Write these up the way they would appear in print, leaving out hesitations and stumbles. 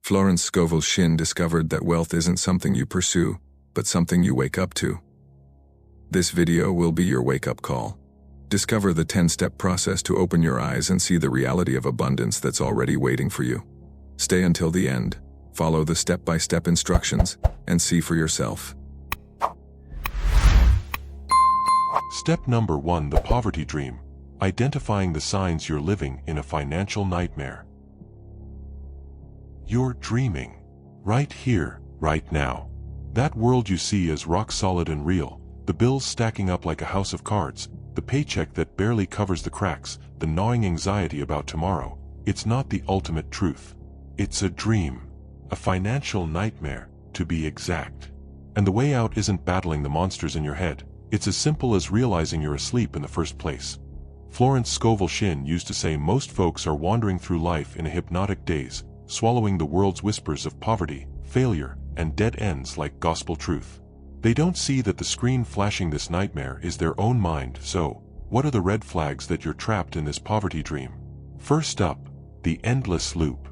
Florence Scovel Shinn discovered that wealth isn't something you pursue, but something you wake up to. This video will be your wake-up call. Discover the 10-step process to open your eyes and see the reality of abundance that's already waiting for you. Stay until the end, follow the step-by-step instructions, and see for yourself. Step number 1: The poverty dream. Identifying the signs you're living in a financial nightmare. You're dreaming. Right here, right now. That world you see as rock solid and real, the bills stacking up like a house of cards, the paycheck that barely covers the cracks, the gnawing anxiety about tomorrow. It's not the ultimate truth. It's a dream. A financial nightmare, to be exact. And the way out isn't battling the monsters in your head. It's as simple as realizing you're asleep in the first place. Florence Scovel Shinn used to say most folks are wandering through life in a hypnotic daze, swallowing the world's whispers of poverty, failure, and dead ends like gospel truth. They don't see that the screen flashing this nightmare is their own mind. So, what are the red flags that you're trapped in this poverty dream? First up, the endless loop.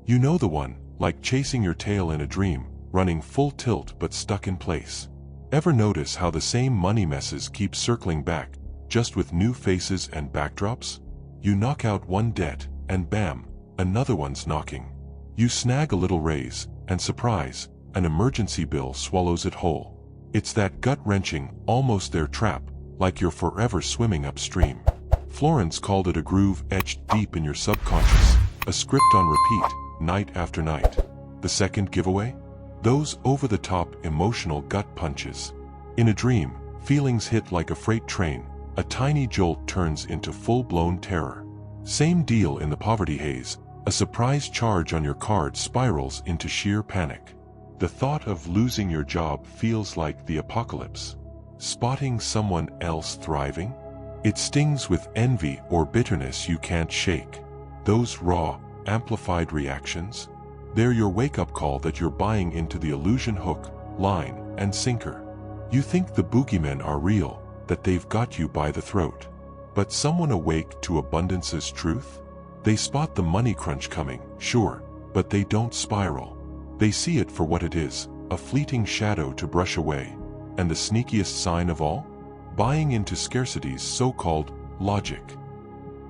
You know the one, like chasing your tail in a dream, running full tilt but stuck in place. Ever notice how the same money messes keep circling back, just with new faces and backdrops? You knock out one debt, and bam, another one's knocking. You snag a little raise, and surprise, an emergency bill swallows it whole. It's that gut-wrenching, almost there trap, like you're forever swimming upstream. Florence called it a groove etched deep in your subconscious, a script on repeat, night after night. The second giveaway? Those over-the-top emotional gut punches. In a dream, feelings hit like a freight train. A tiny jolt turns into full-blown terror. Same deal in the poverty haze. A surprise charge on your card spirals into sheer panic. The thought of losing your job feels like the apocalypse. Spotting someone else thriving? It stings with envy or bitterness you can't shake. Those raw, amplified reactions? They're your wake-up call that you're buying into the illusion hook, line, and sinker. You think the boogeymen are real, that they've got you by the throat. But someone awake to abundance's truth? They spot the money crunch coming, sure, but they don't spiral. They see it for what it is, a fleeting shadow to brush away. And the sneakiest sign of all? Buying into scarcity's so-called logic.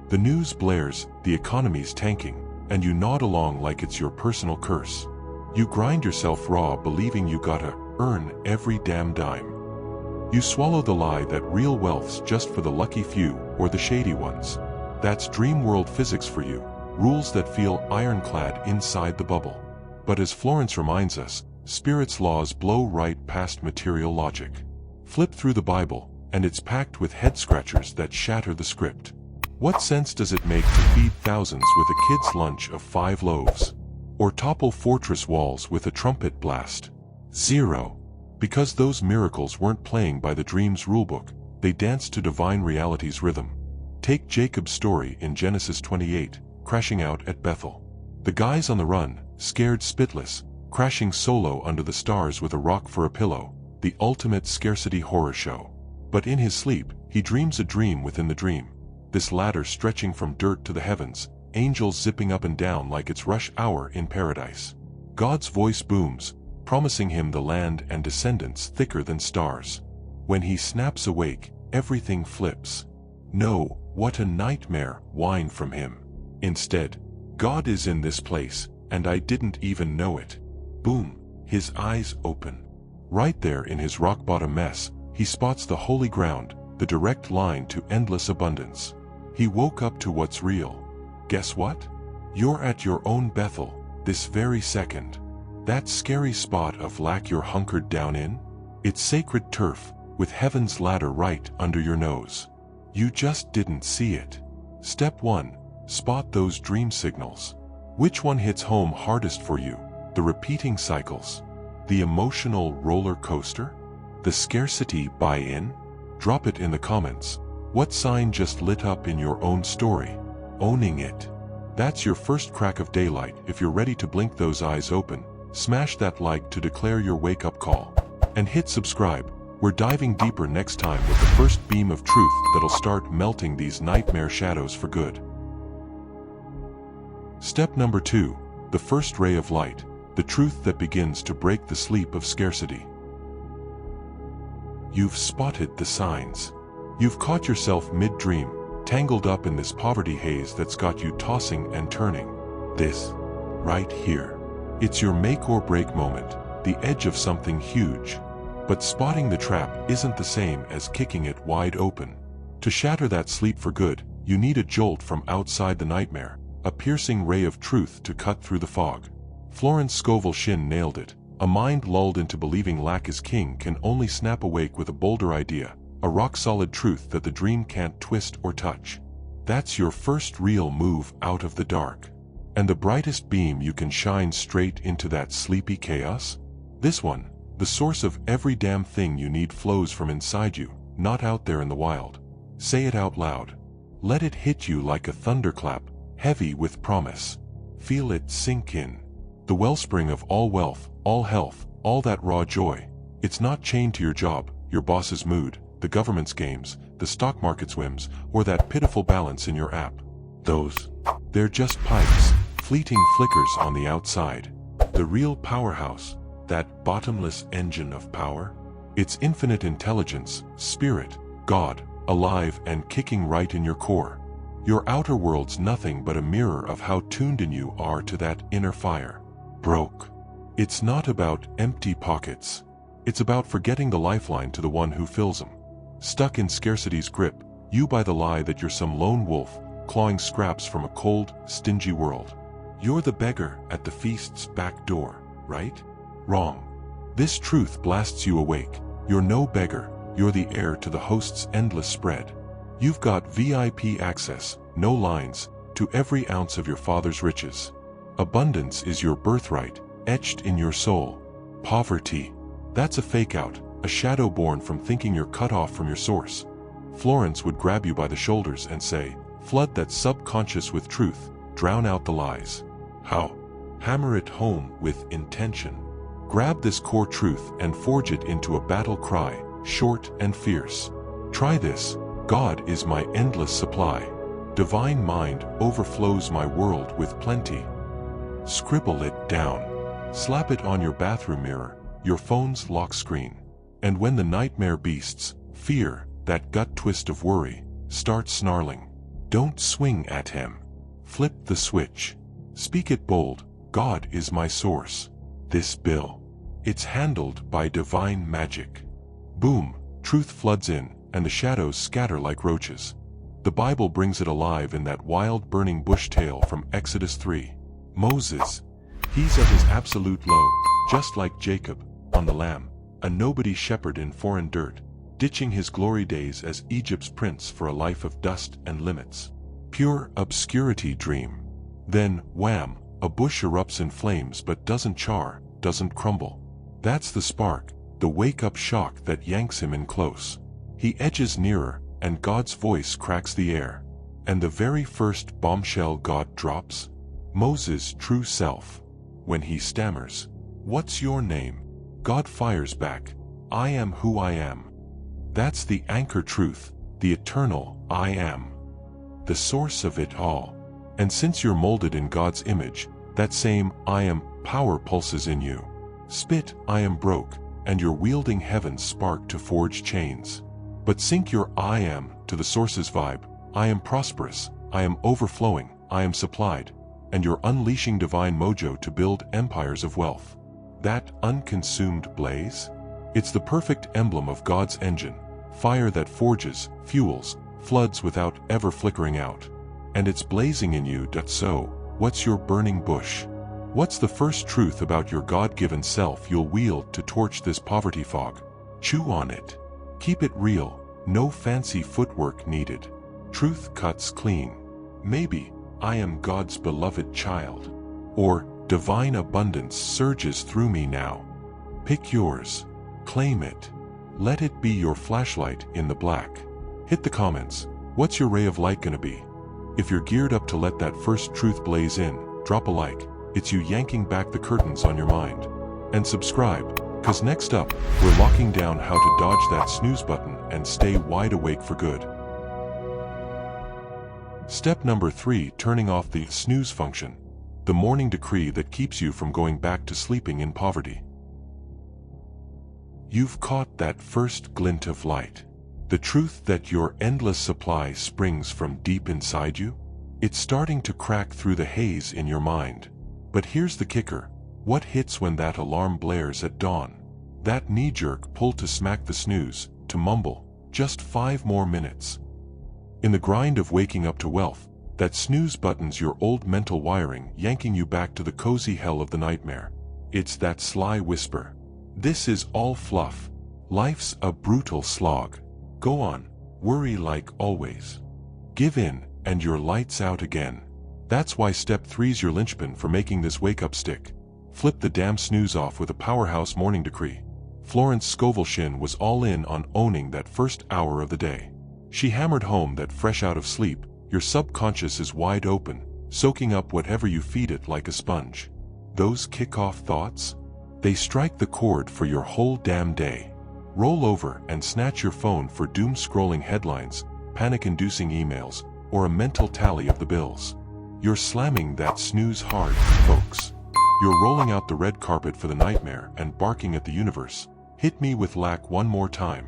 The news blares, the economy's tanking, and you nod along like it's your personal curse. You grind yourself raw believing you gotta earn every damn dime. You swallow the lie that real wealth's just for the lucky few or the shady ones. That's dream world physics for you, rules that feel ironclad inside the bubble. But as Florence reminds us, spirit's laws blow right past material logic. Flip through the Bible, and it's packed with head-scratchers that shatter the script. What sense does it make to feed thousands with a kid's lunch of 5 loaves? Or topple fortress walls with a trumpet blast? Zero. Because those miracles weren't playing by the dream's rulebook, they danced to divine reality's rhythm. Take Jacob's story in Genesis 28, crashing out at Bethel. The guy's on the run, scared spitless, crashing solo under the stars with a rock for a pillow, the ultimate scarcity horror show. But in his sleep, he dreams a dream within the dream. This ladder stretching from dirt to the heavens, angels zipping up and down like it's rush hour in paradise. God's voice booms, promising him the land and descendants thicker than stars. When he snaps awake, everything flips. No, what a nightmare, whine from him. Instead, God is in this place, and I didn't even know it. Boom, his eyes open. Right there in his rock-bottom mess, he spots the holy ground, the direct line to endless abundance. He woke up to what's real. Guess what? You're at your own Bethel, this very second. That scary spot of lack you're hunkered down in? It's sacred turf, with heaven's ladder right under your nose. You just didn't see it. Step 1. Spot those dream signals. Which one hits home hardest for you? The repeating cycles? The emotional roller coaster? The scarcity buy-in? Drop it in the comments. What sign just lit up in your own story? Owning it. That's your first crack of daylight. If you're ready to blink those eyes open, smash that like to declare your wake-up call. And hit subscribe. We're diving deeper next time with the first beam of truth that'll start melting these nightmare shadows for good. Step number 2. The first ray of light. the truth that begins to break the sleep of scarcity. You've spotted the signs. You've caught yourself mid-dream, tangled up in this poverty haze that's got you tossing and turning. This, right here, it's your make or break moment, the edge of something huge. But spotting the trap isn't the same as kicking it wide open. To shatter that sleep for good, you need a jolt from outside the nightmare, a piercing ray of truth to cut through the fog. Florence Scovel Shinn nailed it. A mind lulled into believing lack is king can only snap awake with a bolder idea, a rock-solid truth that the dream can't twist or touch. That's your first real move out of the dark. And the brightest beam you can shine straight into that sleepy chaos? This one, the source of every damn thing you need, flows from inside you, not out there in the wild. Say it out loud. Let it hit you like a thunderclap, heavy with promise. Feel it sink in. The wellspring of all wealth, all health, all that raw joy. It's not chained to your job, your boss's mood, the government's games, the stock market's whims, or that pitiful balance in your app. They're just pipes, fleeting flickers on the outside. The real powerhouse, that bottomless engine of power, it's infinite intelligence, spirit, God, alive and kicking right in your core. Your outer world's nothing but a mirror of how tuned in you are to that inner fire. Broke. It's not about empty pockets. It's about forgetting the lifeline to the one who fills them. Stuck in scarcity's grip, you buy the lie that you're some lone wolf, clawing scraps from a cold, stingy world. You're the beggar at the feast's back door, right? Wrong. This truth blasts you awake. You're no beggar, you're the heir to the host's endless spread. You've got VIP access, no lines, to every ounce of your father's riches. Abundance is your birthright, etched in your soul. Poverty, that's a fake-out, a shadow born from thinking you're cut off from your source. Florence would grab you by the shoulders and say, flood that subconscious with truth, drown out the lies. How? Hammer it home with intention. Grab this core truth and forge it into a battle cry, short and fierce. Try this. God is my endless supply. Divine mind overflows my world with plenty. Scribble it down. Slap it on your bathroom mirror, your phone's lock screen. And when the nightmare beasts, fear, that gut twist of worry, start snarling, don't swing at him. Flip the switch. Speak it bold. God is my source. This bill. It's handled by divine magic. Boom, truth floods in, and the shadows scatter like roaches. The Bible brings it alive in that wild burning bush tale from Exodus 3. Moses. He's at his absolute low, just like Jacob, on the lam, a nobody shepherd in foreign dirt, ditching his glory days as Egypt's prince for a life of dust and limits. Pure obscurity dream. Then, wham, a bush erupts in flames but doesn't char, doesn't crumble. That's the spark, the wake-up shock that yanks him in close. He edges nearer, and God's voice cracks the air. And the very first bombshell God drops? Moses' true self. When he stammers, "What's your name?" God fires back, "I am who I am." That's the anchor truth, the eternal I am. The source of it all. And since you're molded in God's image, that same I am power pulses in you. Spit, I am broke, and you're wielding heaven's spark to forge chains. But sync your I am to the source's vibe. I am prosperous, I am overflowing, I am supplied, and you're unleashing divine mojo to build empires of wealth. That unconsumed blaze? It's the perfect emblem of God's engine, fire that forges, fuels, floods without ever flickering out. And it's blazing in you. So, what's your burning bush? What's the first truth about your God-given self you'll wield to torch this poverty fog? Chew on it. Keep it real, no fancy footwork needed. Truth cuts clean. Maybe, I am God's beloved child. Or, divine abundance surges through me now. Pick yours. Claim it. Let it be your flashlight in the black. Hit the comments. What's your ray of light gonna be? If you're geared up to let that first truth blaze in, drop a like. It's you yanking back the curtains on your mind. And subscribe, cause next up, we're locking down how to dodge that snooze button and stay wide awake for good. Step number 3, turning off the snooze function. the morning decree that keeps you from going back to sleeping in poverty. You've caught that first glint of light. The truth that your endless supply springs from deep inside you? It's starting to crack through the haze in your mind. But here's the kicker. What hits when that alarm blares at dawn? That knee-jerk pull to smack the snooze, to mumble, just 5 more minutes. In the grind of waking up to wealth, that snooze buttons your old mental wiring, yanking you back to the cozy hell of the nightmare. It's that sly whisper. This is all fluff. Life's a brutal slog. Go on, worry like always. Give in, and your lights out again. That's why step 3's your linchpin for making this wake-up stick. Flip the damn snooze off with a powerhouse morning decree. Florence Scovel Shinn was all in on owning that first hour of the day. She hammered home that fresh out of sleep, your subconscious is wide open, soaking up whatever you feed it like a sponge. Those kick-off thoughts? They strike the chord for your whole damn day. Roll over and snatch your phone for doom-scrolling headlines, panic-inducing emails, or a mental tally of the bills. You're slamming that snooze hard, folks. You're rolling out the red carpet for the nightmare and barking at the universe. Hit me with lack one more time.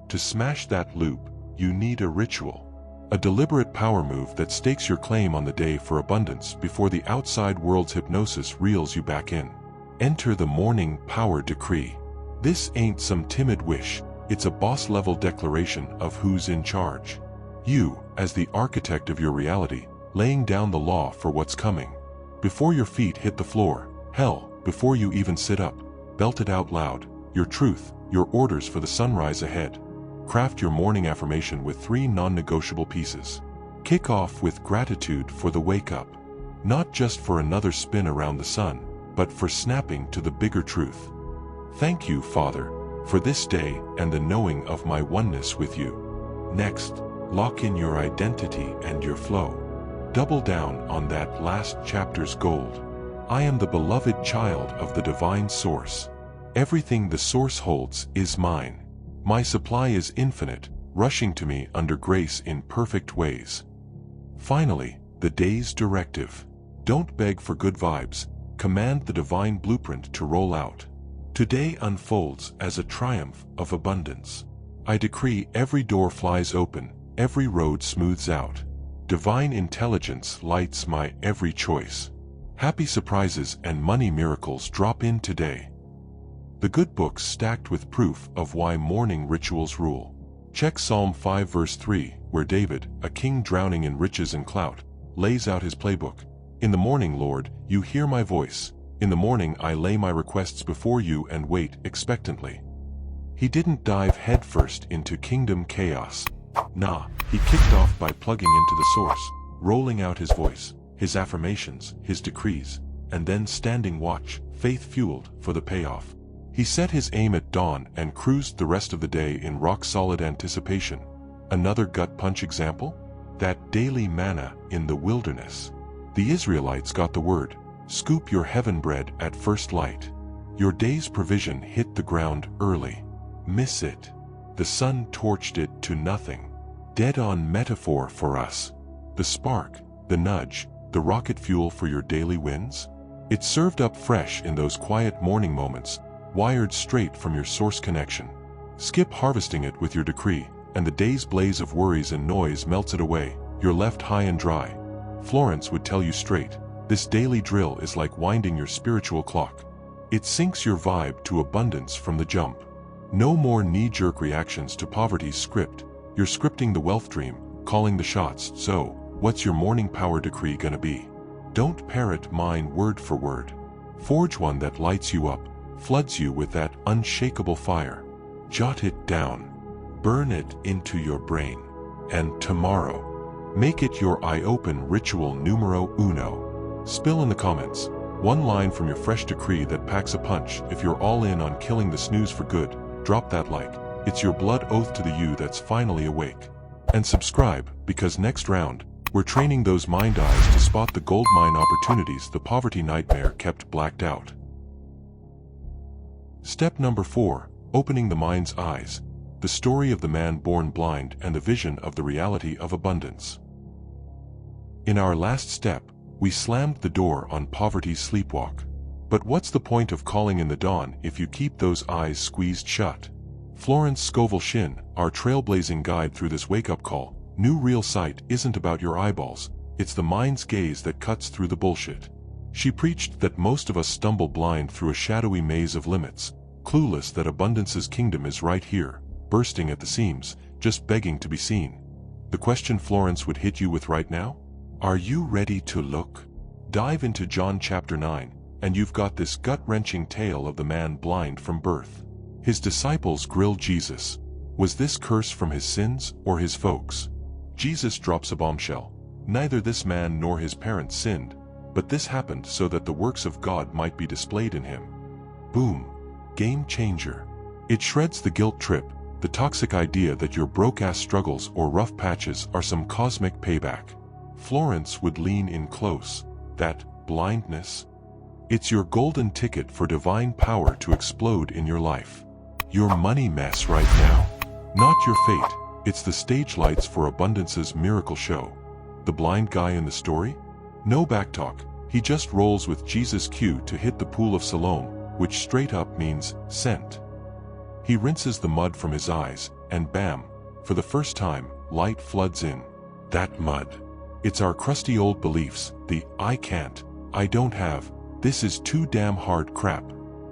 To smash that loop, you need a ritual. A deliberate power move that stakes your claim on the day for abundance before the outside world's hypnosis reels you back in. Enter the morning power decree. This ain't some timid wish, it's a boss-level declaration of who's in charge. You, as the architect of your reality, laying down the law for what's coming. Before your feet hit the floor, hell, before you even sit up, belt it out loud, your truth, your orders for the sunrise ahead. Craft your morning affirmation with 3 non-negotiable pieces. Kick off with gratitude for the wake-up. Not just for another spin around the sun, but for snapping to the bigger truth. Thank you, Father, for this day and the knowing of my oneness with you. Next, lock in your identity and your flow. Double down on that last chapter's gold. I am the beloved child of the divine source. Everything the source holds is mine. My supply is infinite, rushing to me under grace in perfect ways. Finally, the day's directive. Don't beg for good vibes, command the divine blueprint to roll out. Today unfolds as a triumph of abundance. I decree every door flies open, every road smooths out. Divine intelligence lights my every choice. Happy surprises and money miracles drop in today. The good books stacked with proof of why morning rituals rule. Check Psalm 5 verse 3, where David, a king drowning in riches and clout, lays out his playbook. In the morning, Lord, you hear my voice. In the morning I lay my requests before you and wait expectantly. He didn't dive headfirst into kingdom chaos. Nah, he kicked off by plugging into the source, rolling out his voice, his affirmations, his decrees, and then standing watch, faith-fueled, for the payoff. He set his aim at dawn and cruised the rest of the day in rock-solid anticipation. Another gut-punch example? That daily manna in the wilderness. The Israelites got the word. Scoop your heaven bread at first light. Your day's provision hit the ground early. Miss it. The sun torched it to nothing. Dead-on metaphor for us. The spark, the nudge, the rocket fuel for your daily wins? It's served up fresh in those quiet morning moments, wired straight from your source connection. Skip harvesting it with your decree, and the day's blaze of worries and noise melts it away. You're left high and dry. Florence would tell you straight, this daily drill is like winding your spiritual clock. It syncs your vibe to abundance from the jump. No more knee-jerk reactions to poverty's script. You're scripting the wealth dream, calling the shots. So, what's your morning power decree gonna be? Don't parrot mine word for word. Forge one that lights you up, floods you with that unshakable fire. Jot it down. Burn it into your brain. And tomorrow, make it your eye-open ritual numero uno. Spill in the comments one line from your fresh decree that packs a punch. If you're all in on killing the snooze for good, drop that like. It's your blood oath to the you that's finally awake. And subscribe, because next round, we're training those mind eyes to spot the gold mine opportunities the poverty nightmare kept blacked out. Step number 4, opening the mind's eyes. The story of the man born blind and the vision of the reality of abundance. In our last step, We slammed the door on poverty's sleepwalk. But what's the point of calling in the dawn if you keep those eyes squeezed shut? Florence Scovel Shinn, our trailblazing guide through this wake-up call, knew real sight isn't about your eyeballs, it's the mind's gaze that cuts through the bullshit. She preached that most of us stumble blind through a shadowy maze of limits, clueless that abundance's kingdom is right here, bursting at the seams, just begging to be seen. The question Florence would hit you with right now? Are you ready to look? Dive into John chapter 9, and you've got this gut-wrenching tale of the man blind from birth. His disciples grill Jesus. Was this curse from his sins or his folks? Jesus drops a bombshell. Neither this man nor his parents sinned, but this happened so that the works of God might be displayed in him. Boom. Game changer. It shreds the guilt trip, the toxic idea that your broke-ass struggles or rough patches are some cosmic payback. Florence would lean in close. That blindness? It's your golden ticket for divine power to explode in your life. Your money mess right now. Not your fate. It's the stage lights for abundance's miracle show. The blind guy in the story? No backtalk. He just rolls with Jesus' cue to hit the pool of Siloam, which straight up means sent. He rinses the mud from his eyes, and bam, for the first time, light floods in. That mud. It's our crusty old beliefs, the I can't, I don't have, this is too damn hard crap.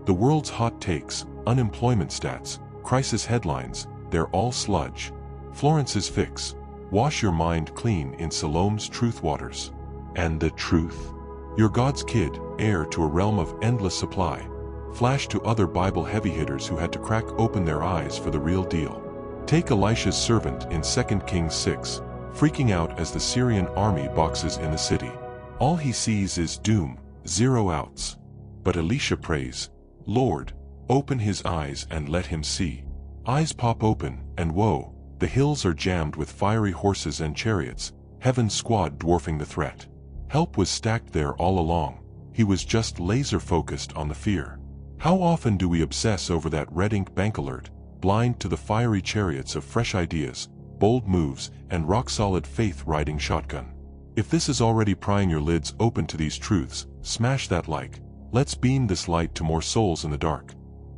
The world's hot takes, unemployment stats, crisis headlines, they're all sludge. Florence's fix. Wash your mind clean in Siloam's truth waters. And the truth? You're God's kid, heir to a realm of endless supply. Flash to other Bible heavy hitters who had to crack open their eyes for the real deal. Take Elisha's servant in 2 Kings 6, freaking out as the Syrian army boxes in the city. All he sees is doom, 0 outs. But Elisha prays, Lord, open his eyes and let him see. Eyes pop open, and whoa, the hills are jammed with fiery horses and chariots, heaven's squad dwarfing the threat. Help was stacked there all along. He was just laser-focused on the fear. How often do we obsess over that red ink bank alert, blind to the fiery chariots of fresh ideas, bold moves, and rock-solid faith riding shotgun? If this is already prying your lids open to these truths, smash that like. Let's beam this light to more souls in the dark.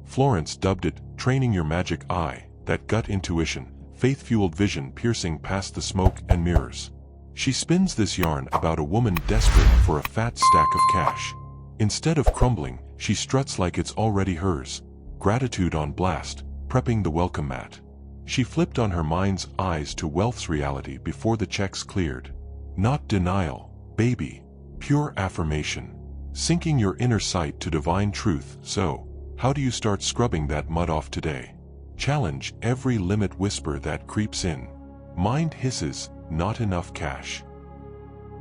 Florence dubbed it, training your magic eye, that gut intuition, faith-fueled vision piercing past the smoke and mirrors. She spins this yarn about a woman desperate for a fat stack of cash. Instead of crumbling, she struts like it's already hers, gratitude on blast, prepping the welcome mat. She flipped on her mind's eyes to wealth's reality before the checks cleared. Not denial, baby. Pure affirmation. Syncing your inner sight to divine truth. So, how do you start scrubbing that mud off today? Challenge every limit whisper that creeps in. Mind hisses, not enough cash.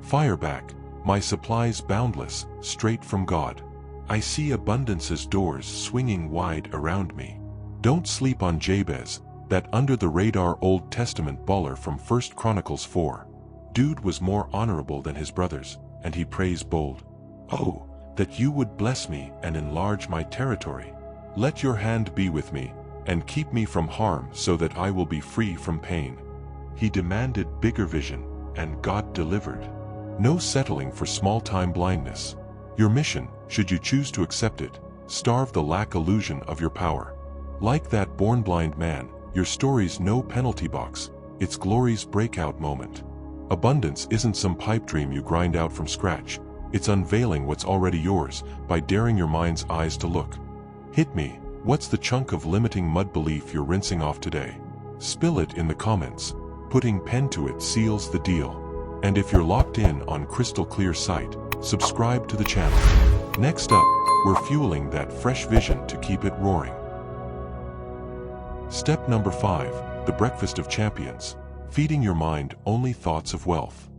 Fire back, my supplies boundless, straight from God. I see abundance's doors swinging wide around me. Don't sleep on Jabez, that under-the-radar Old Testament baller from 1 Chronicles 4. Dude was more honorable than his brothers, and he prays bold. Oh, that you would bless me and enlarge my territory. Let your hand be with me, and keep me from harm so that I will be free from pain. He demanded bigger vision, and God delivered. No settling for small-time blindness. Your mission, should you choose to accept it, starve the lack illusion of your power. Like that born blind man, your story's no penalty box, it's glory's breakout moment. Abundance isn't some pipe dream you grind out from scratch. It's unveiling what's already yours by daring your mind's eyes to look. Hit me, what's the chunk of limiting mud belief you're rinsing off today? Spill it in the comments. Putting pen to it seals the deal. And if you're locked in on crystal clear sight, subscribe to the channel. Next up, we're fueling that fresh vision to keep it roaring. Step number 5, the breakfast of champions. Feeding your mind only thoughts of wealth.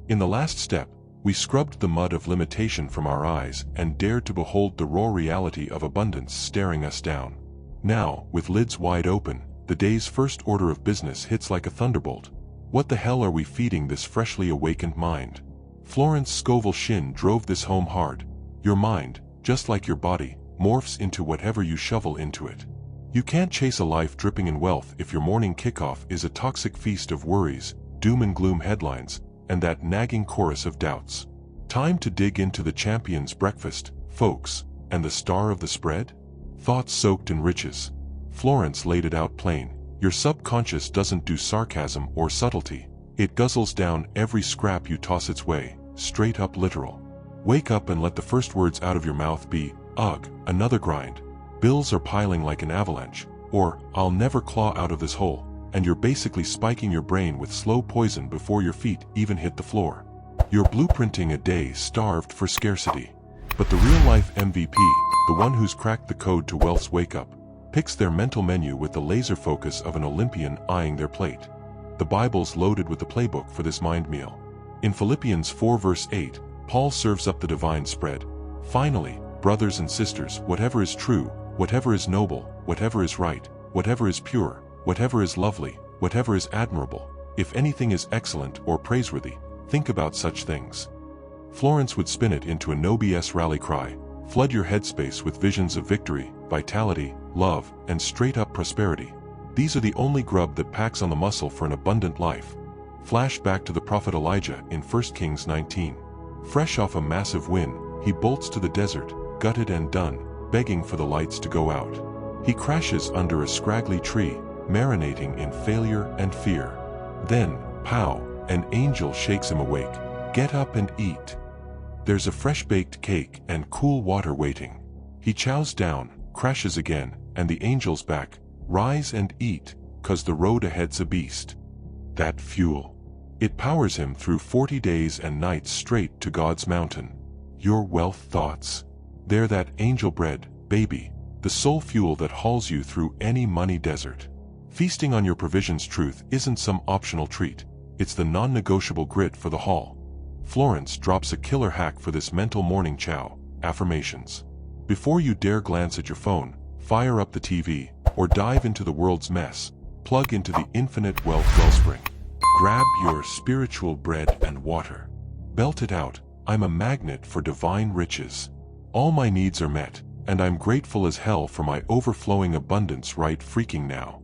In the last step, we scrubbed the mud of limitation from our eyes and dared to behold the raw reality of abundance staring us down. Now, with lids wide open, the day's first order of business hits like a thunderbolt. What the hell are we feeding this freshly awakened mind? Florence Scovel Shinn drove this home hard. Your mind, just like your body, morphs into whatever you shovel into it. You can't chase a life dripping in wealth if your morning kickoff is a toxic feast of worries, doom and gloom headlines, and that nagging chorus of doubts. Time to dig into the champion's breakfast, folks, and the star of the spread? Thoughts soaked in riches. Florence laid it out plain. Your subconscious doesn't do sarcasm or subtlety. It guzzles down every scrap you toss its way, straight up literal. Wake up and let the first words out of your mouth be, ugh, another grind. Bills are piling like an avalanche, or, I'll never claw out of this hole, and you're basically spiking your brain with slow poison before your feet even hit the floor. You're blueprinting a day starved for scarcity. But the real-life MVP, the one who's cracked the code to wealth's wake-up, picks their mental menu with the laser focus of an Olympian eyeing their plate. The Bible's loaded with the playbook for this mind meal. In Philippians 4 verse 8, Paul serves up the divine spread. Finally, brothers and sisters, whatever is true, whatever is noble, whatever is right, whatever is pure, whatever is lovely, whatever is admirable, if anything is excellent or praiseworthy, think about such things. Florence would spin it into a no BS rally cry, flood your headspace with visions of victory, vitality, love, and straight-up prosperity. These are the only grub that packs on the muscle for an abundant life. Flash back to the prophet Elijah in 1 Kings 19. Fresh off a massive win, he bolts to the desert, gutted and done, begging for the lights to go out. He crashes under a scraggly tree, marinating in failure and fear. Then, pow, an angel shakes him awake. Get up and eat. There's a fresh-baked cake and cool water waiting. He chows down, crashes again, and the angel's back. Rise and eat, 'cause the road ahead's a beast. That fuel. It powers him through 40 days and nights straight to God's mountain. Your wealth thoughts. They're that angel bread, baby, the soul fuel that hauls you through any money desert. Feasting on your provisions truth isn't some optional treat. It's the non-negotiable grit for the haul. Florence drops a killer hack for this mental morning chow, affirmations. Before you dare glance at your phone, fire up the TV, or dive into the world's mess, plug into the infinite wealth wellspring. Grab your spiritual bread and water. Belt it out, I'm a magnet for divine riches. All my needs are met, and I'm grateful as hell for my overflowing abundance right freaking now.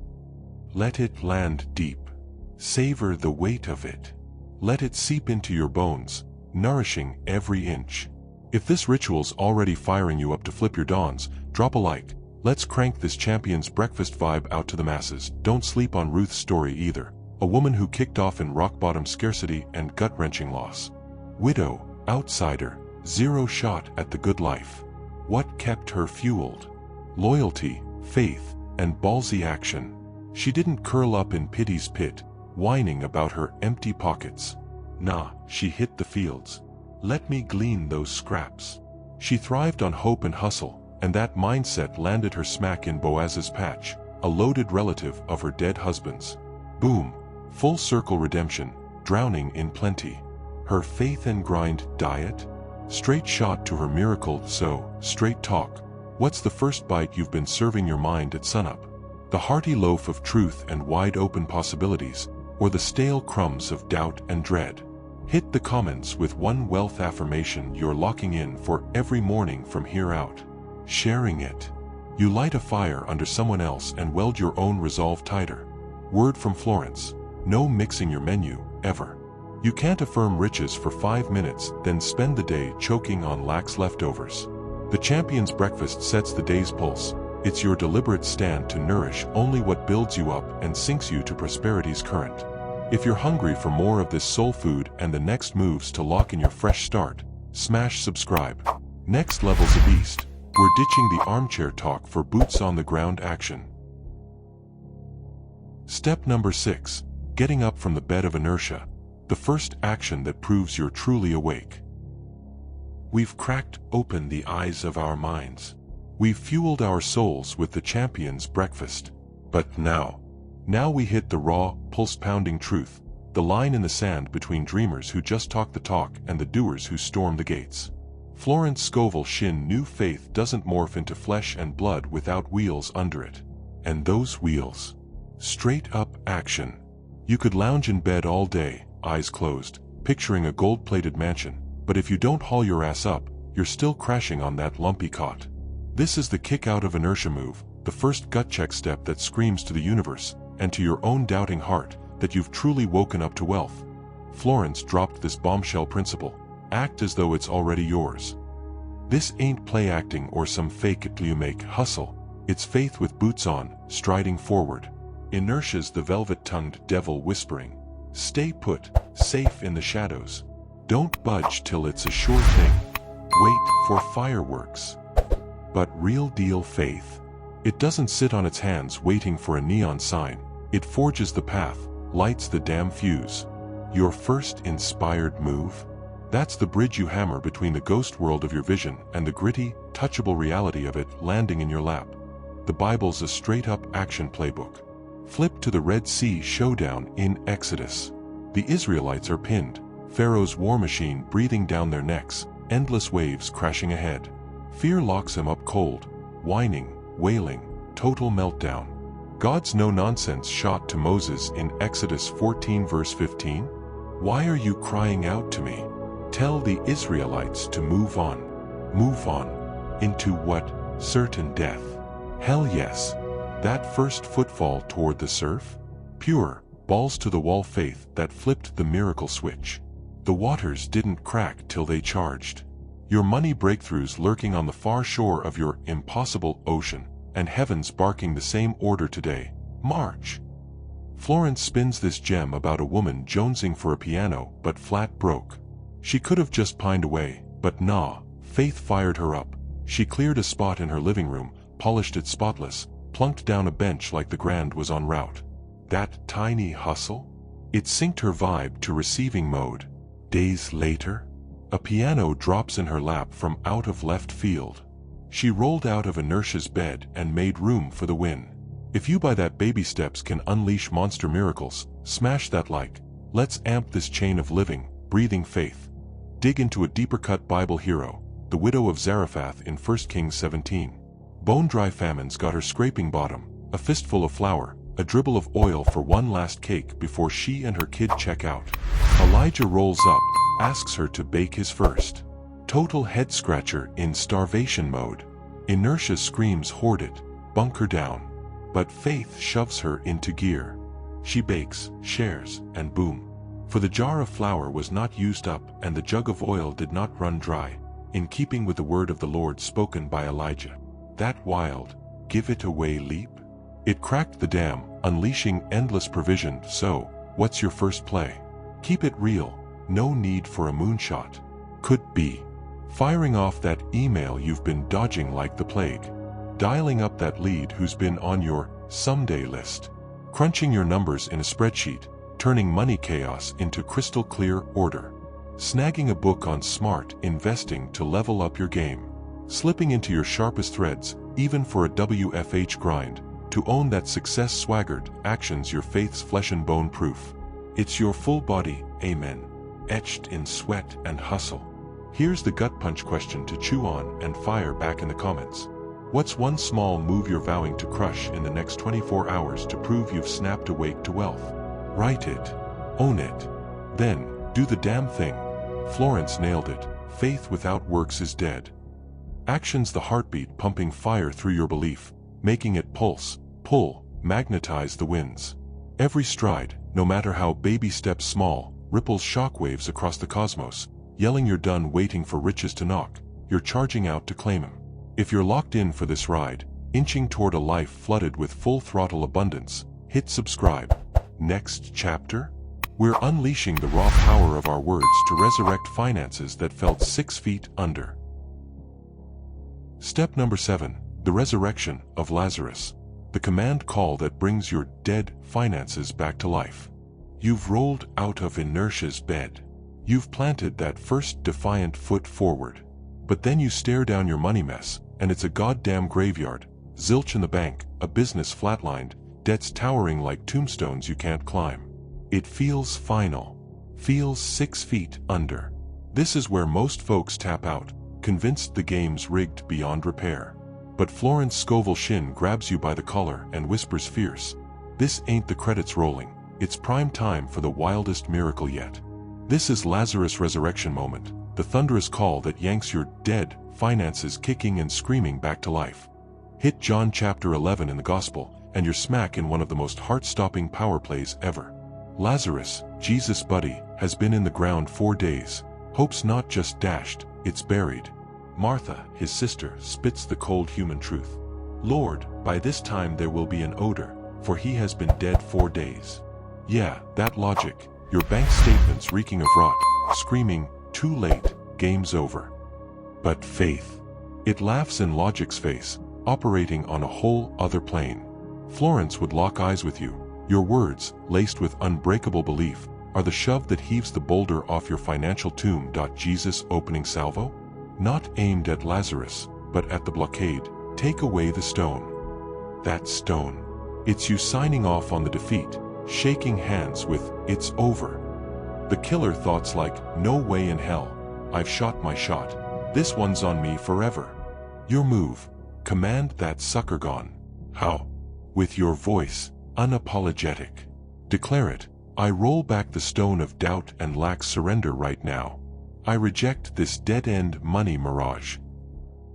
Let it land deep. Savor the weight of it. Let it seep into your bones, nourishing every inch. If this ritual's already firing you up to flip your dawns, drop a like. Let's crank this champion's breakfast vibe out to the masses. Don't sleep on Ruth's story either. A woman who kicked off in rock-bottom scarcity and gut-wrenching loss. Widow, outsider, zero shot at the good life. What kept her fueled? Loyalty, faith, and ballsy action. She didn't curl up in pity's pit, whining about her empty pockets. Nah, she hit the fields. Let me glean those scraps. She thrived on hope and hustle, and that mindset landed her smack in Boaz's patch, a loaded relative of her dead husband's. Boom. Full circle redemption, drowning in plenty. Her faith and grind diet? Straight shot to her miracle. So, straight talk. What's the first bite you've been serving your mind at sunup? The hearty loaf of truth and wide open possibilities, or the stale crumbs of doubt and dread? Hit the comments with one wealth affirmation you're locking in for every morning from here out. Sharing it. You light a fire under someone else and weld your own resolve tighter. Word from Florence. No mixing your menu, ever. You can't affirm riches for 5 minutes, then spend the day choking on lax leftovers. The champion's breakfast sets the day's pulse. It's your deliberate stand to nourish only what builds you up and sinks you to prosperity's current. If you're hungry for more of this soul food and the next moves to lock in your fresh start, smash subscribe. Next level's a beast. We're ditching the armchair talk for boots on the ground action. Step number 6. Getting up from the bed of inertia. The first action that proves you're truly awake. We've cracked open the eyes of our minds. We've fueled our souls with the champion's breakfast. But now we hit the raw, pulse-pounding truth, the line in the sand between dreamers who just talk the talk and the doers who storm the gates. Florence Scovel Shinn knew faith doesn't morph into flesh and blood without wheels under it. And those wheels. Straight-up action. You could lounge in bed all day, eyes closed, picturing a gold-plated mansion, but if you don't haul your ass up, you're still crashing on that lumpy cot. This is the kick out of inertia move, the first gut check step that screams to the universe, and to your own doubting heart, that you've truly woken up to wealth. Florence dropped this bombshell principle. Act as though it's already yours. This ain't play acting or some fake it till you make hustle. It's faith with boots on, striding forward. Inertia's the velvet-tongued devil whispering. Stay put, safe in the shadows. Don't budge till it's a sure thing. Wait for fireworks. But real deal faith. It doesn't sit on its hands waiting for a neon sign. It forges the path, lights the damn fuse. Your first inspired move? That's the bridge you hammer between the ghost world of your vision and the gritty, touchable reality of it landing in your lap. The Bible's a straight-up action playbook. Flip to the Red Sea showdown in Exodus. The Israelites are pinned, Pharaoh's war machine breathing down their necks, endless waves crashing ahead. Fear locks him up cold, whining, wailing, total meltdown. God's no-nonsense shot to Moses in Exodus 14 verse 15. Why are you crying out to me? Tell the Israelites to move on. Move on. Into what? Certain death. Hell yes. That first footfall toward the surf? Pure, balls-to-the-wall faith that flipped the miracle switch. The waters didn't crack till they charged. Your money breakthroughs lurking on the far shore of your impossible ocean, and heaven's barking the same order today. March. Florence spins this gem about a woman jonesing for a piano but flat broke. She could have just pined away, but nah, faith fired her up. She cleared a spot in her living room, polished it spotless, plunked down a bench like the grand was en route. That tiny hustle? It synced her vibe to receiving mode. Days later, a piano drops in her lap from out of left field. She rolled out of inertia's bed and made room for the win. If you by that baby steps can unleash monster miracles, smash that like. Let's amp this chain of living, breathing faith. Dig into a deeper cut Bible hero, the widow of Zarephath in 1 Kings 17. Bone-dry famines got her scraping bottom, a fistful of flour, a dribble of oil for one last cake before she and her kid check out. Elijah rolls up, asks her to bake his first. Total head-scratcher in starvation mode. Inertia screams hoard it, bunker down. But faith shoves her into gear. She bakes, shares, and boom. For the jar of flour was not used up and the jug of oil did not run dry, in keeping with the word of the Lord spoken by Elijah. That wild, give it away leap? It cracked the dam, unleashing endless provision. So, what's your first play? Keep it real, no need for a moonshot. Could be firing off that email you've been dodging like the plague. Dialing up that lead who's been on your someday list. Crunching your numbers in a spreadsheet, turning money chaos into crystal clear order. Snagging a book on smart investing to level up your game. Slipping into your sharpest threads, even for a WFH grind, to own that success swaggered actions your faith's flesh and bone proof. It's your full body, amen, etched in sweat and hustle. Here's the gut punch question to chew on and fire back in the comments. What's one small move you're vowing to crush in the next 24 hours to prove you've snapped awake to wealth? Write it. Own it. Then, do the damn thing. Florence nailed it. Faith without works is dead. Action's the heartbeat pumping fire through your belief, making it pulse, pull, magnetize the winds. Every stride, no matter how baby steps small, ripples shockwaves across the cosmos, yelling you're done waiting for riches to knock, you're charging out to claim them. If you're locked in for this ride, inching toward a life flooded with full throttle abundance, hit subscribe. Next chapter? We're unleashing the raw power of our words to resurrect finances that felt 6 feet under. Step number 7, the resurrection of Lazarus. The command call that brings your dead finances back to life. You've rolled out of inertia's bed. You've planted that first defiant foot forward. But then you stare down your money mess, and it's a goddamn graveyard. Zilch in the bank, a business flatlined, debts towering like tombstones you can't climb. It feels final. Feels 6 feet under. This is where most folks tap out, convinced the game's rigged beyond repair. But Florence Scovel Shinn grabs you by the collar and whispers fierce. This ain't the credits rolling, it's prime time for the wildest miracle yet. This is Lazarus' resurrection moment, the thunderous call that yanks your dead finances kicking and screaming back to life. Hit John chapter 11 in the gospel, and you're smack in one of the most heart-stopping power plays ever. Lazarus, Jesus' buddy, has been in the ground 4 days. Hope's not just dashed, it's buried. Martha, his sister, spits the cold human truth. Lord, by this time there will be an odor, for he has been dead 4 days. Yeah, that logic, your bank statements reeking of rot, screaming, too late, game's over. But faith. It laughs in logic's face, operating on a whole other plane. Florence would lock eyes with you. Your words, laced with unbreakable belief, are the shove that heaves the boulder off your financial tomb. Jesus' opening salvo? Not aimed at Lazarus, but at the blockade. Take away the stone. That stone. It's you signing off on the defeat, shaking hands with, it's over. The killer thoughts like, no way in hell. I've shot my shot. This one's on me forever. Your move. Command that sucker gone. How? With your voice, unapologetic. Declare it. I roll back the stone of doubt and lack surrender right now. I reject this dead-end money mirage.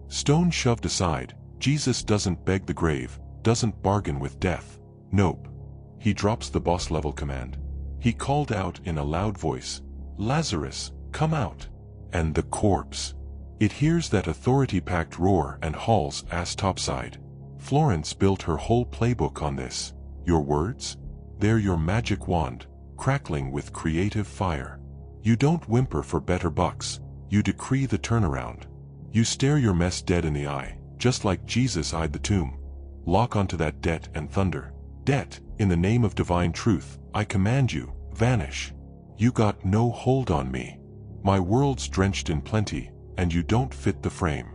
Stone shoved aside, Jesus doesn't beg the grave, doesn't bargain with death. Nope. He drops the boss-level command. He called out in a loud voice, Lazarus, come out. And the corpse. It hears that authority-packed roar and hauls ass topside. Florence built her whole playbook on this. Your words? They're your magic wand, crackling with creative fire. You don't whimper for better bucks, you decree the turnaround. You stare your mess dead in the eye, just like Jesus eyed the tomb. Lock onto that debt and thunder. Debt, in the name of divine truth, I command you, vanish. You got no hold on me. My world's drenched in plenty, and you don't fit the frame.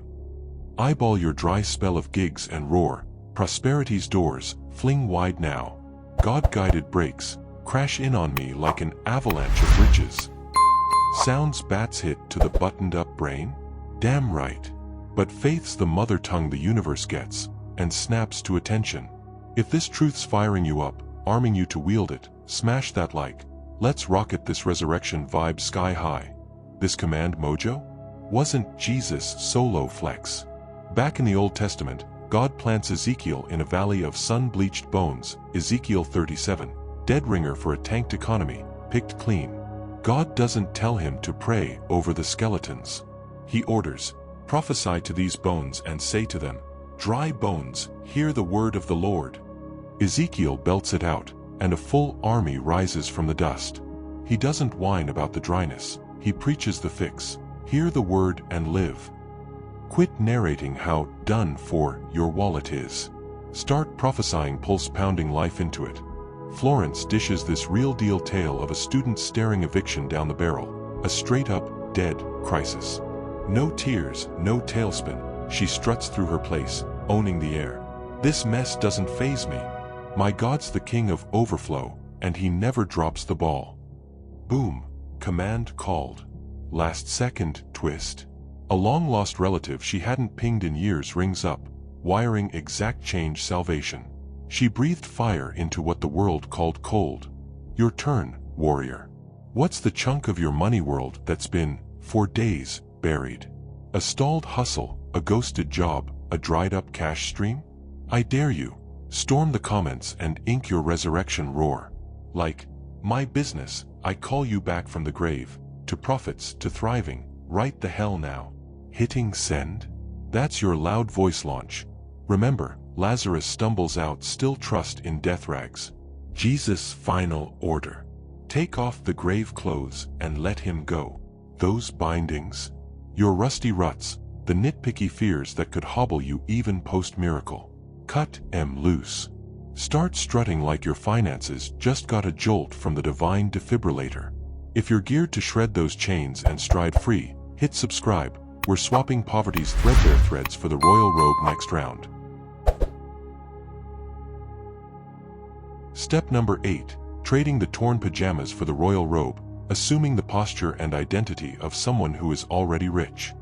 Eyeball your dry spell of gigs and roar, prosperity's doors, fling wide now. God-guided breaks, crash in on me like an avalanche of riches. Sounds bats hit to the buttoned-up brain? Damn right. But faith's the mother tongue the universe gets, and snaps to attention. If this truth's firing you up, arming you to wield it, smash that like. Let's rocket this resurrection vibe sky high. This command mojo? Wasn't Jesus' solo flex. Back in the Old Testament, God plants Ezekiel in a valley of sun-bleached bones, Ezekiel 37, dead ringer for a tanked economy, picked clean. God doesn't tell him to pray over the skeletons. He orders, prophesy to these bones and say to them, dry bones, hear the word of the Lord. Ezekiel belts it out, and a full army rises from the dust. He doesn't whine about the dryness, he preaches the fix, hear the word and live. Quit narrating how done for your wallet is. Start prophesying pulse-pounding life into it. Florence dishes this real-deal tale of a student staring eviction down the barrel, a straight-up, dead crisis. No tears, no tailspin, she struts through her place, owning the air. This mess doesn't faze me. My God's the king of overflow, and he never drops the ball. Boom. Command called. Last second, twist. A long-lost relative she hadn't pinged in years rings up, wiring exact change salvation. She breathed fire into what the world called cold. Your turn, warrior. What's the chunk of your money world that's been, for days, buried? A stalled hustle, a ghosted job, a dried-up cash stream? I dare you. Storm the comments and ink your resurrection roar. Like, my business, I call you back from the grave, to profits, to thriving, right the hell now. Hitting send? That's your loud voice launch. Remember, Lazarus stumbles out, still trust in death rags. Jesus' final order. Take off the grave clothes and let him go. Those bindings? Your rusty ruts, the nitpicky fears that could hobble you even post-miracle. Cut 'em loose. Start strutting like your finances just got a jolt from the divine defibrillator. If you're geared to shred those chains and stride free, hit subscribe. We're swapping poverty's threadbare threads for the royal robe next round. Step number 8. Trading the torn pajamas for the royal robe, assuming the posture and identity of someone who is already rich.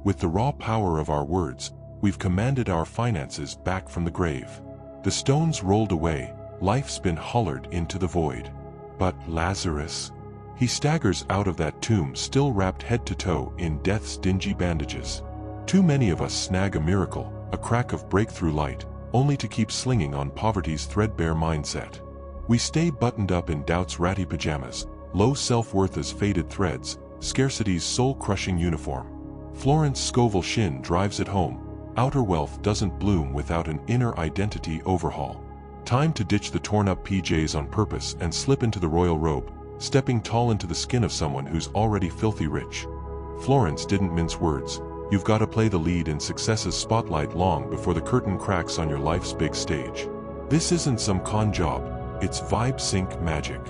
With the raw power of our words, we've commanded our finances back from the grave. The stones rolled away, life's been hollered into the void. But Lazarus? He staggers out of that tomb still wrapped head to toe in death's dingy bandages. Too many of us snag a miracle, a crack of breakthrough light, only to keep slinging on poverty's threadbare mindset. We stay buttoned up in doubt's ratty pajamas, low self-worth as faded threads, scarcity's soul-crushing uniform. Florence Scovel Shinn drives it home. Outer wealth doesn't bloom without an inner identity overhaul. Time to ditch the torn-up PJs on purpose and slip into the royal robe, stepping tall into the skin of someone who's already filthy rich. Florence didn't mince words. You've got to play the lead in success's spotlight long before the curtain cracks on your life's big stage. This isn't some con job, it's vibe sync magic.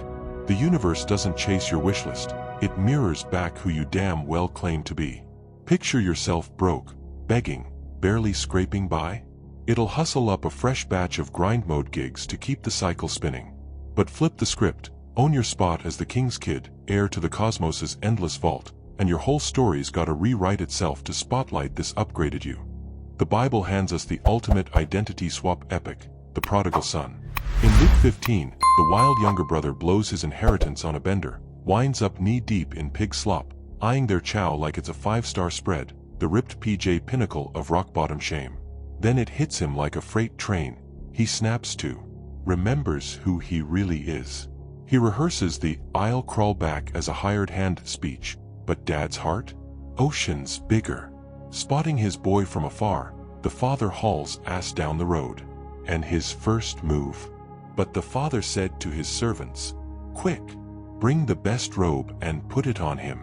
The universe doesn't chase your wish list, it mirrors back who you damn well claim to be. Picture yourself broke, begging, barely scraping by. It'll hustle up a fresh batch of grind mode gigs to keep the cycle spinning. But flip the script, own your spot as the king's kid, heir to the cosmos's endless vault, and your whole story's gotta rewrite itself to spotlight this upgraded you. The Bible hands us the ultimate identity swap epic, the prodigal son. In Luke 15, the wild younger brother blows his inheritance on a bender, winds up knee-deep in pig slop, eyeing their chow like it's a 5-star spread, the ripped PJ pinnacle of rock-bottom shame. Then it hits him like a freight train. He snaps to, remembers who he really is. He rehearses the "I'll crawl back" as a hired hand speech, but Dad's heart? Oceans bigger. Spotting his boy from afar, the father hauls ass down the road. And his first move. But the father said to his servants, "Quick, bring the best robe and put it on him.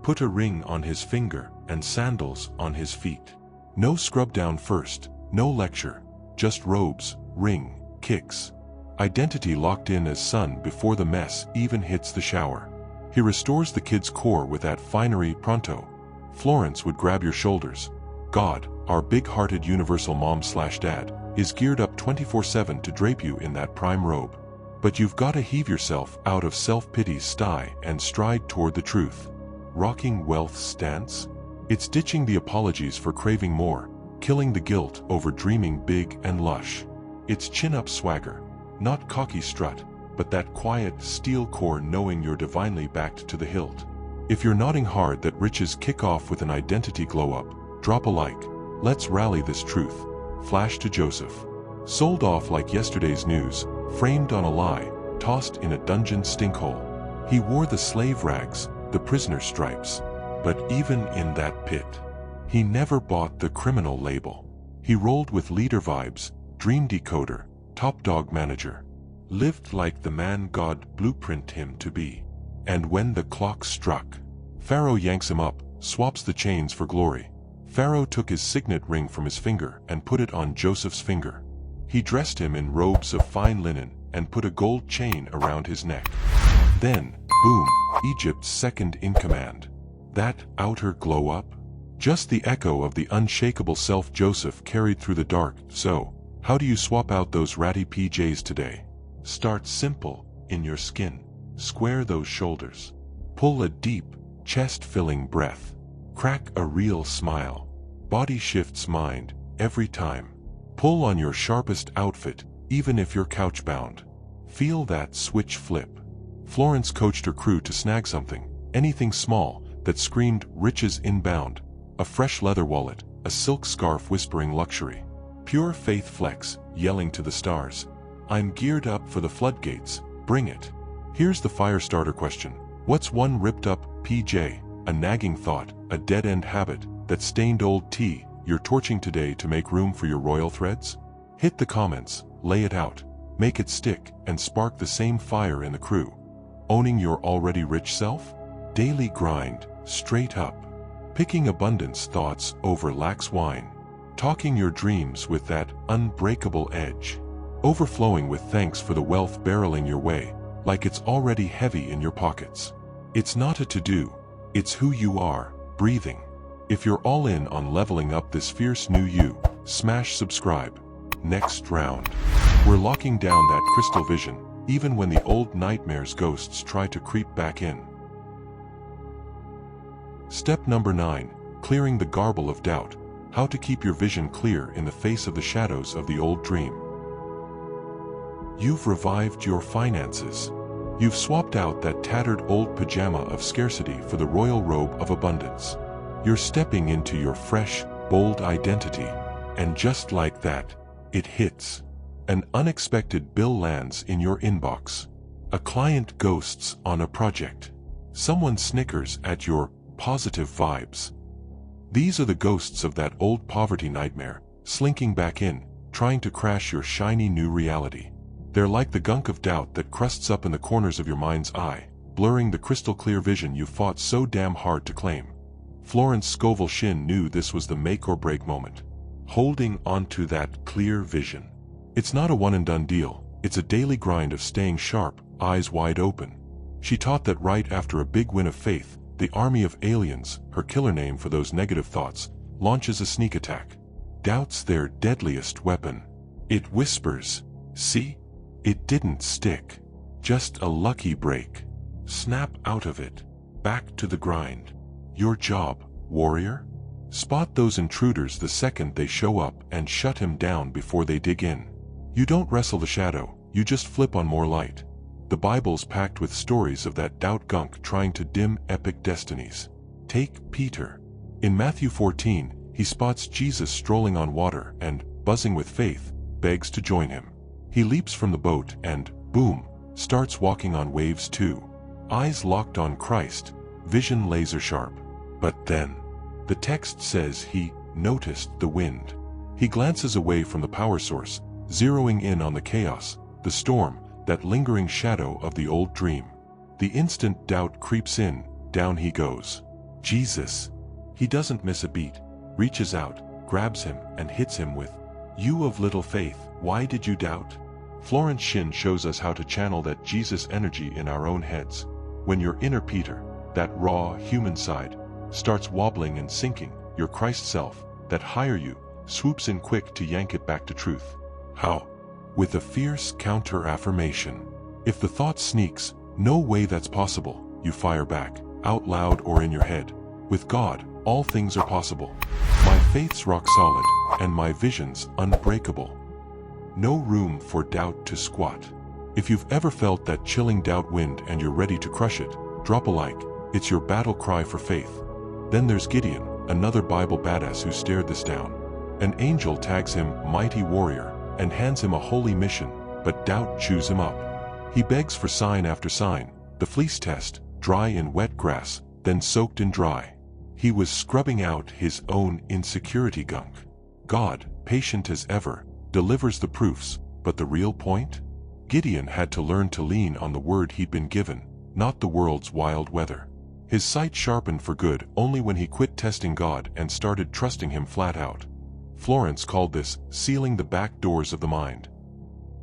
Put a ring on his finger and sandals on his feet. No scrub down first, no lecture, just robes, ring, kicks." Identity locked in as son before the mess even hits the shower. He restores the kid's core with that finery pronto. Florence would grab your shoulders. God, our big-hearted universal mom/dad, is geared up 24/7 to drape you in that prime robe. But you've got to heave yourself out of self-pity's sty and stride toward the truth. Rocking wealth's stance? It's ditching the apologies for craving more, killing the guilt over dreaming big and lush. It's chin-up swagger, not cocky strut, but that quiet steel core knowing you're divinely backed to the hilt. If you're nodding hard that riches kick off with an identity glow-up, drop a like. Let's rally this truth. Flash to Joseph. Sold off like yesterday's news, framed on a lie, tossed in a dungeon stinkhole. He wore the slave rags, the prisoner stripes. But even in that pit, he never bought the criminal label. He rolled with leader vibes, dream decoder, top dog manager. Lived like the man God blueprinted him to be. And when the clock struck, Pharaoh yanks him up, swaps the chains for glory. Pharaoh took his signet ring from his finger and put it on Joseph's finger. He dressed him in robes of fine linen and put a gold chain around his neck. Then, boom, Egypt's second in command. That outer glow up? Just the echo of the unshakable self Joseph carried through the dark. So, how do you swap out those ratty PJs today? Start simple, in your skin. Square those shoulders. Pull a deep, chest-filling breath. Crack a real smile. Body shifts mind, every time. Pull on your sharpest outfit, even if you're couch-bound. Feel that switch flip. Florence coached her crew to snag something, anything small, that screamed riches inbound. A fresh leather wallet, a silk scarf whispering luxury. Pure faith flex, yelling to the stars. I'm geared up for the floodgates, bring it. Here's the fire starter question. What's one ripped up PJ, a nagging thought, a dead-end habit, that stained old tea you're torching today to make room for your royal threads? Hit the comments, lay it out, make it stick, and spark the same fire in the crew. Owning your already rich self? Daily grind, straight up. Picking abundance thoughts over lax wine. Talking your dreams with that unbreakable edge. Overflowing with thanks for the wealth barreling your way, like it's already heavy in your pockets. It's not a to-do, it's who you are, breathing. If you're all in on leveling up this fierce new you, smash subscribe. Next round. We're locking down that crystal vision, even when the old nightmare's ghosts try to creep back in. Step number 9, clearing the garble of doubt. How to keep your vision clear in the face of the shadows of the old dream. You've revived your finances. You've swapped out that tattered old pajama of scarcity for the royal robe of abundance. You're stepping into your fresh, bold identity. And just like that, it hits. An unexpected bill lands in your inbox. A client ghosts on a project. Someone snickers at your positive vibes. These are the ghosts of that old poverty nightmare, slinking back in, trying to crash your shiny new reality. They're like the gunk of doubt that crusts up in the corners of your mind's eye, blurring the crystal clear vision you fought so damn hard to claim. Florence Scovel Shinn knew this was the make or break moment. Holding onto that clear vision. It's not a one and done deal, it's a daily grind of staying sharp, eyes wide open. She taught that right after a big win of faith, the army of aliens, her killer name for those negative thoughts, launches a sneak attack. Doubt's their deadliest weapon. It whispers, "See? It didn't stick. Just a lucky break. Snap out of it. Back to the grind. Your job, warrior? Spot those intruders the second they show up and shut him down before they dig in. You don't wrestle the shadow, you just flip on more light." The Bible's packed with stories of that doubt gunk trying to dim epic destinies. Take Peter. In Matthew 14, he spots Jesus strolling on water and, buzzing with faith, begs to join him. He leaps from the boat and, boom, starts walking on waves too. Eyes locked on Christ, vision laser sharp. But then, the text says he noticed the wind. He glances away from the power source, zeroing in on the chaos, the storm, that lingering shadow of the old dream. The instant doubt creeps in, down he goes. Jesus. He doesn't miss a beat, reaches out, grabs him, and hits him with, "You of little faith, why did you doubt?" Florence Shinn shows us how to channel that Jesus energy in our own heads. When your inner Peter, that raw, human side, starts wobbling and sinking, your Christ self, that higher you, swoops in quick to yank it back to truth. How? With a fierce counter-affirmation. If the thought sneaks, "No way that's possible," you fire back, out loud or in your head. With God, all things are possible. My faith's rock solid, and my vision's unbreakable. No room for doubt to squat. If you've ever felt that chilling doubt wind and you're ready to crush it, drop a like. It's your battle cry for faith. Then there's Gideon, another Bible badass who stared this down. An angel tags him mighty warrior and hands him a holy mission, but doubt chews him up. He begs for sign after sign, the fleece test, dry in wet grass, then soaked in dry. He was scrubbing out his own insecurity gunk. God, patient as ever, delivers the proofs, but the real point? Gideon had to learn to lean on the word he'd been given, not the world's wild weather. His sight sharpened for good only when he quit testing God and started trusting him flat out. Florence called this sealing the back doors of the mind.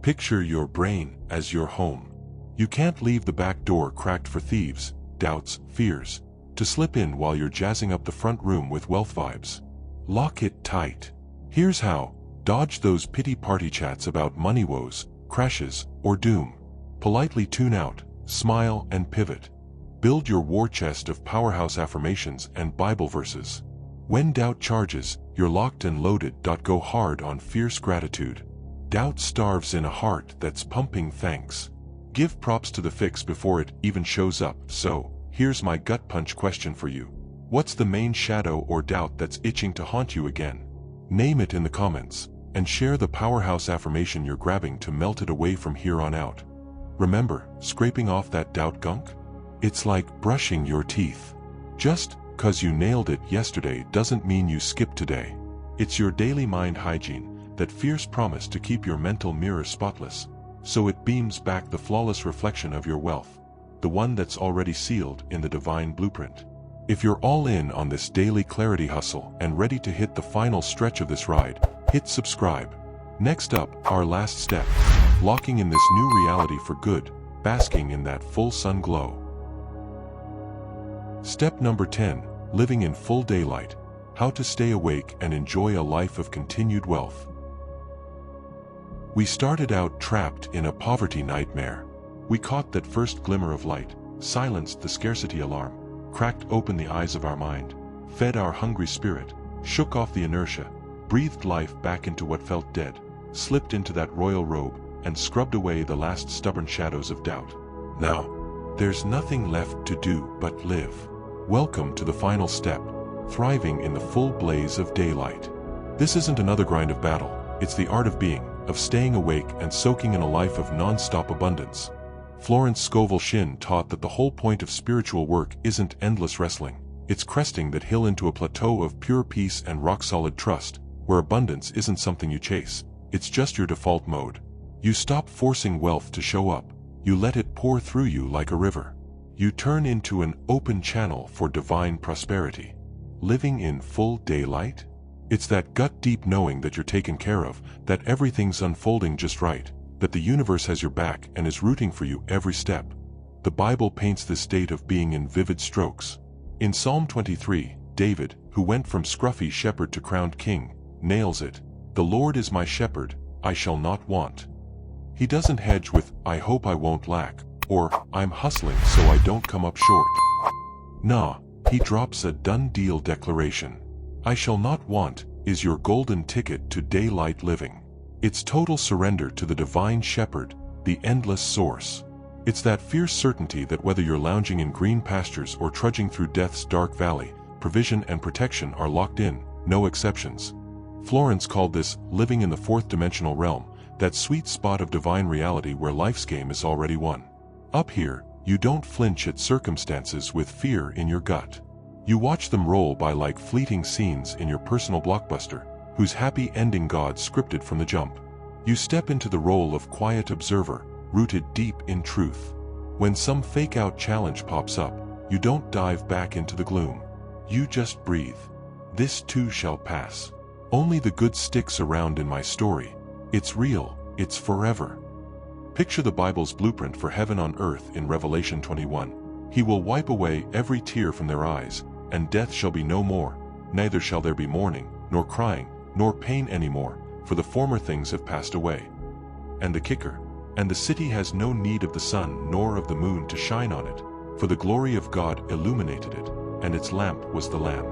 Picture your brain as your home. You can't leave the back door cracked for thieves, doubts, fears, to slip in while you're jazzing up the front room with wealth vibes. Lock it tight. Here's how. Dodge those pity party chats about money woes, crashes, or doom. Politely tune out, smile and pivot. Build your war chest of powerhouse affirmations and Bible verses. When doubt charges, you're locked and loaded. Go hard on fierce gratitude. Doubt starves in a heart that's pumping thanks. Give props to the fix before it even shows up. So, here's my gut punch question for you. What's the main shadow or doubt that's itching to haunt you again? Name it in the comments, and share the powerhouse affirmation you're grabbing to melt it away from here on out. Remember, scraping off that doubt gunk? It's like brushing your teeth. Just 'cause you nailed it yesterday doesn't mean you skip today. It's your daily mind hygiene, that fierce promise to keep your mental mirror spotless, so it beams back the flawless reflection of your wealth, the one that's already sealed in the divine blueprint. If you're all in on this daily clarity hustle and ready to hit the final stretch of this ride, hit subscribe. Next up, our last step, locking in this new reality for good, basking in that full sun glow. Step number 10, living in full daylight, how to stay awake and enjoy a life of continued wealth. We started out trapped in a poverty nightmare. We caught that first glimmer of light, silenced the scarcity alarm, cracked open the eyes of our mind, fed our hungry spirit, shook off the inertia, breathed life back into what felt dead, slipped into that royal robe, and scrubbed away the last stubborn shadows of doubt. Now, there's nothing left to do but live. Welcome to the final step, thriving in the full blaze of daylight. This isn't another grind of battle, It's the art of being, of staying awake and soaking in a life of non-stop abundance. Florence Scovel Shinn taught that the whole point of spiritual work isn't endless wrestling. It's cresting that hill into a plateau of pure peace and rock-solid trust, where abundance isn't something you chase, it's just your default mode. You stop forcing wealth to show up, you let it pour through you like a river. You turn into an open channel for divine prosperity. Living in full daylight? It's that gut-deep knowing that you're taken care of, that everything's unfolding just right, that the universe has your back and is rooting for you every step. The Bible paints this state of being in vivid strokes. In Psalm 23, David, who went from scruffy shepherd to crowned king, nails it. "The Lord is my shepherd, I shall not want." He doesn't hedge with, "I hope I won't lack," or, "I'm hustling so I don't come up short." Nah, he drops a done-deal declaration. "I shall not want" is your golden ticket to daylight living. It's total surrender to the divine shepherd, the endless source. It's that fierce certainty that whether you're lounging in green pastures or trudging through death's dark valley, provision and protection are locked in, no exceptions. Florence called this living in the fourth dimensional realm, that sweet spot of divine reality where life's game is already won. Up here, you don't flinch at circumstances with fear in your gut. You watch them roll by like fleeting scenes in your personal blockbuster, whose happy ending God scripted from the jump. You step into the role of quiet observer, rooted deep in truth. When some fake-out challenge pops up, you don't dive back into the gloom. You just breathe. This too shall pass. Only the good sticks around in my story. It's real, it's forever. Picture the Bible's blueprint for heaven on earth in Revelation 21. He will wipe away every tear from their eyes, and death shall be no more, neither shall there be mourning, nor crying, nor pain any more, for the former things have passed away. And the kicker, and the city has no need of the sun nor of the moon to shine on it, for the glory of God illuminated it, and its lamp was the Lamb.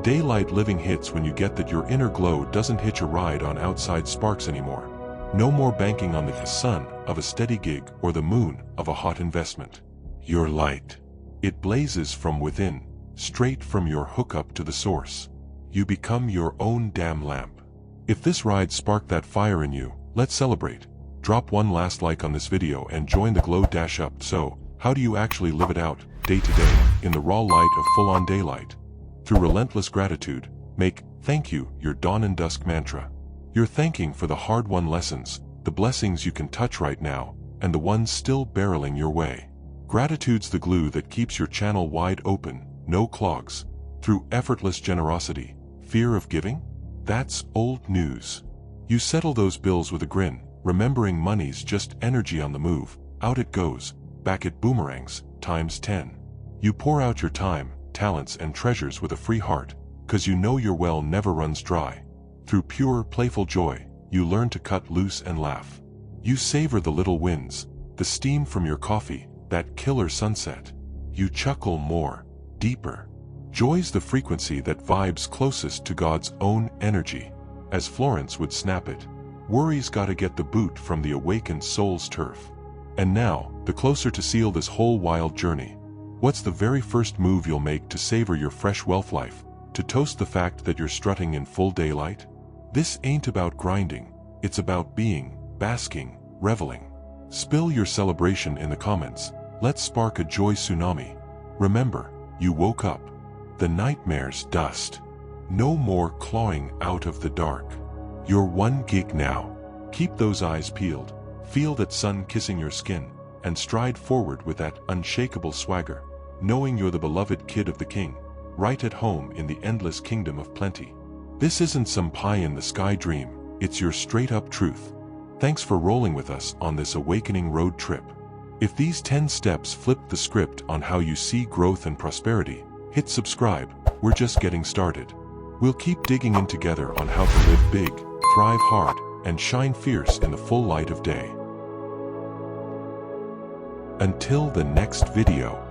Daylight living hits when you get that your inner glow doesn't hitch a ride on outside sparks anymore. No more banking on the sun of a steady gig or the moon of a hot investment. Your light. It blazes from within, straight from your hookup to the source. You become your own damn lamp. If this ride sparked that fire in you, let's celebrate. Drop one last like on this video and join the glow dash up. So, how do you actually live it out, day to day, in the raw light of full-on daylight? Through relentless gratitude, make "thank you" your dawn and dusk mantra. You're thanking for the hard-won lessons, the blessings you can touch right now, and the ones still barreling your way. Gratitude's the glue that keeps your channel wide open, no clogs. Through effortless generosity, fear of giving? That's old news. You settle those bills with a grin, remembering money's just energy on the move. Out it goes, back it boomerangs, times 10. You pour out your time, talents and treasures with a free heart, 'cause you know your well never runs dry. Through pure, playful joy, you learn to cut loose and laugh. You savor the little wins, the steam from your coffee, that killer sunset. You chuckle more, deeper. Joy's the frequency that vibes closest to God's own energy. As Florence would snap it, worry's gotta get the boot from the awakened soul's turf. And now, the closer to seal this whole wild journey. What's the very first move you'll make to savor your fresh wealth life, to toast the fact that you're strutting in full daylight? This ain't about grinding, it's about being, basking, reveling. Spill your celebration in the comments, let's spark a joy tsunami. Remember, you woke up. The nightmare's dust. No more clawing out of the dark. You're 1 gig now. Keep those eyes peeled, feel that sun kissing your skin, and stride forward with that unshakable swagger, knowing you're the beloved kid of the king, right at home in the endless kingdom of plenty. This isn't some pie-in-the-sky dream, it's your straight-up truth. Thanks for rolling with us on this awakening road trip. If these 10 steps flipped the script on how you see growth and prosperity, hit subscribe, we're just getting started. We'll keep digging in together on how to live big, thrive hard, and shine fierce in the full light of day. Until the next video.